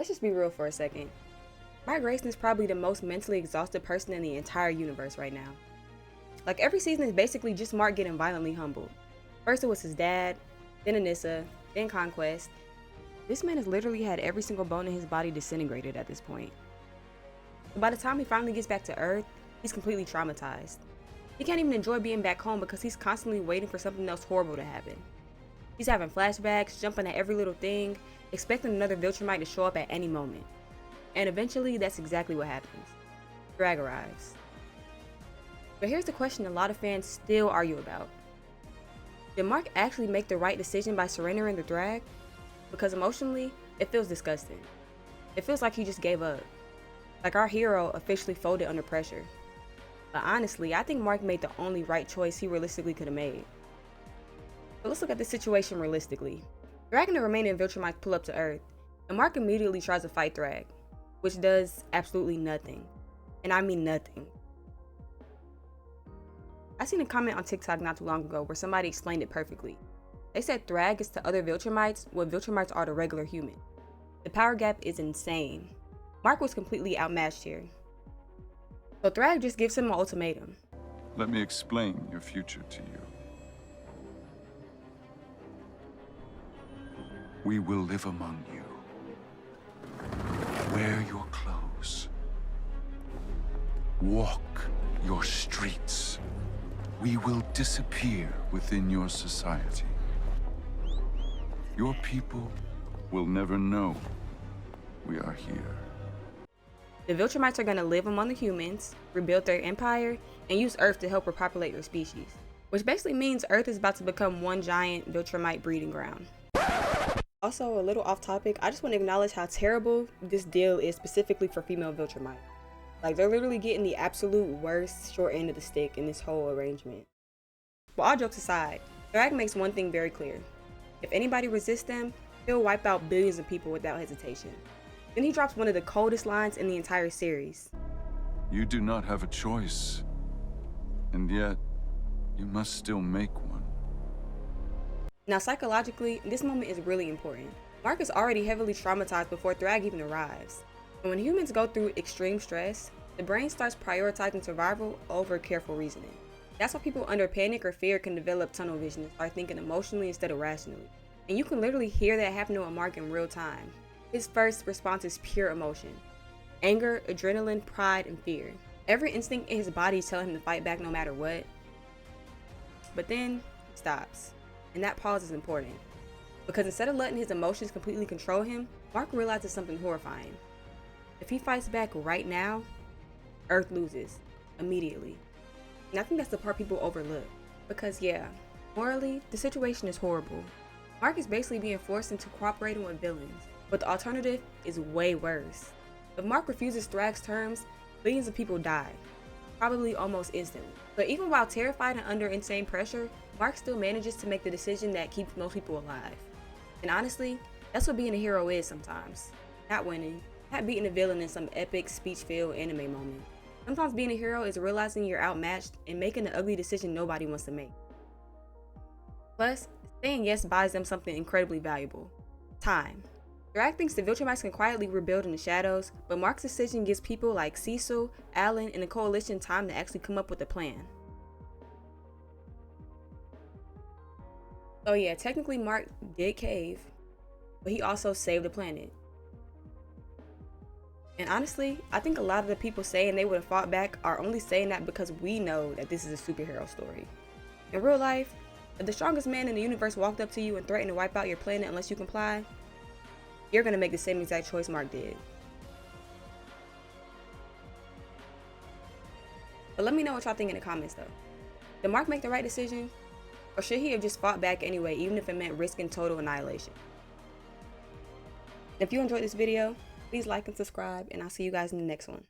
Let's just be real for a second. Mark Grayson is probably the most mentally exhausted person in the entire universe right now. Like, every season is basically just Mark getting violently humbled. First it was his dad, then Anissa, then Conquest. This man has literally had every single bone in his body disintegrated at this point. But by the time he finally gets back to Earth, he's completely traumatized. He can't even enjoy being back home because he's constantly waiting for something else horrible to happen. He's having flashbacks, jumping at every little thing, expecting another Viltrumite to show up at any moment. And eventually, that's exactly what happens. Thrag arrives. But here's the question a lot of fans still argue about. Did Mark actually make the right decision by surrendering the Thrag? Because emotionally, it feels disgusting. It feels like he just gave up. Like our hero officially folded under pressure. But honestly, I think Mark made the only right choice he realistically could have made. But let's look at the situation realistically. Thrag and the remaining Viltrumites pull up to Earth, and Mark immediately tries to fight Thrag, which does absolutely nothing. And I mean nothing. I seen a comment on TikTok not too long ago where somebody explained it perfectly. They said Thrag is to other Viltrumites what Viltrumites are to regular humans. The power gap is insane. Mark was completely outmatched here. So Thrag just gives him an ultimatum. Let me explain your future to you. We will live among you. Wear your clothes. Walk your streets. We will disappear within your society. Your people will never know we are here. The Viltrumites are going to live among the humans, rebuild their empire, and use Earth to help repopulate their species. Which basically means Earth is about to become one giant Viltrumite breeding ground. Also, a little off topic, I just want to acknowledge how terrible this deal is specifically for female Viltrumite. Like, they're literally getting the absolute worst short end of the stick in this whole arrangement. But all jokes aside, Thrag makes one thing very clear. If anybody resists them, he'll wipe out billions of people without hesitation. Then he drops one of the coldest lines in the entire series. You do not have a choice, and yet you must still make one. Now psychologically, this moment is really important. Mark is already heavily traumatized before Thrag even arrives. And when humans go through extreme stress, the brain starts prioritizing survival over careful reasoning. That's why people under panic or fear can develop tunnel vision and start thinking emotionally instead of rationally. And you can literally hear that happening with Mark in real time. His first response is pure emotion. Anger, adrenaline, pride, and fear. Every instinct in his body is telling him to fight back no matter what. But then, he stops. And that pause is important. Because instead of letting his emotions completely control him, Mark realizes something horrifying. If he fights back right now, Earth loses. Immediately. And I think that's the part people overlook. Because yeah, morally, the situation is horrible. Mark is basically being forced into cooperating with villains. But the alternative is way worse. If Mark refuses Thrag's terms, billions of people die. Probably almost instantly. But even while terrified and under insane pressure, Mark still manages to make the decision that keeps most people alive. And honestly, that's what being a hero is sometimes. Not winning, not beating a villain in some epic speech-filled anime moment. Sometimes being a hero is realizing you're outmatched and making the ugly decision nobody wants to make. Plus, saying yes buys them something incredibly valuable. Time. Thrag thinks the Viltrumites can quietly rebuild in the shadows, but Mark's decision gives people like Cecil, Alan, and the Coalition time to actually come up with a plan. So yeah, technically Mark did cave, but he also saved the planet. And honestly, I think a lot of the people saying they would have fought back are only saying that because we know that this is a superhero story. In real life, if the strongest man in the universe walked up to you and threatened to wipe out your planet unless you comply, you're gonna make the same exact choice Mark did. But let me know what y'all think in the comments though. Did Mark make the right decision? Or should he have just fought back anyway, even if it meant risking total annihilation? If you enjoyed this video, please like and subscribe, and I'll see you guys in the next one.